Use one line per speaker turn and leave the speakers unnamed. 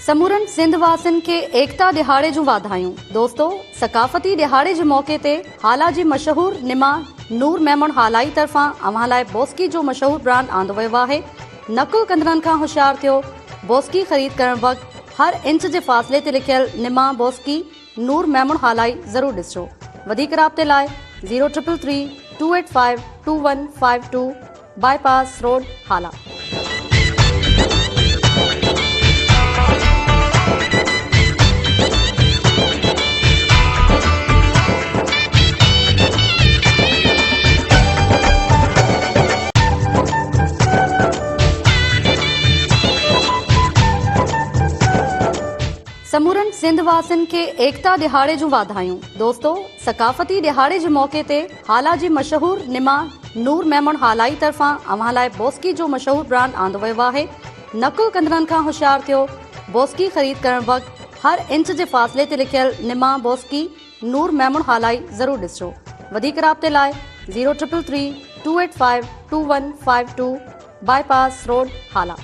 समूरन सिंध वासिन के एकता दिहाड़े जूं वाधायूं। दोस्तों, सकाफ़ती दिहाड़े जे मौके ते हाला जी मशहूर निमा नूर मेमन हालाई तरफां अव्हां लाइ बोस्की जो मशहूर ब्रांड आंदो वियो आहे। नकुल कंदड़नि खां होशियार थियो। बोस्की ख़रीद करण वक़्तु हर इंच जे फ़ासिले ते लिखियल निमा बोस्की नूर मेमन हालाई ज़रूर ॾिसो। वधीक राब्ते लाइ 0333 285 2152 बाईपास रोड हाला। समूरन सिंध वासिन के एकता दिहाड़े जूं वाधायूं। दोस्तों, सकाफ़ती दिहाड़े जे मौके ते हाला जी मशहूर निमा नूर मेमन हालाई तरफां अव्हां लाइ बोस्की जो मशहूर ब्रांड आंदो वियो आहे। नकुल कंदड़नि खां होशियार थियो। बोस्की ख़रीद करण वक़्तु हर इंच जे फ़ासिले ते लिखियल निमा बोस्की नूर मेमन हालाई ज़रूर ॾिसो। वधीक राब्ते लाइ 0333 285 2152 बाईपास रोड हाला।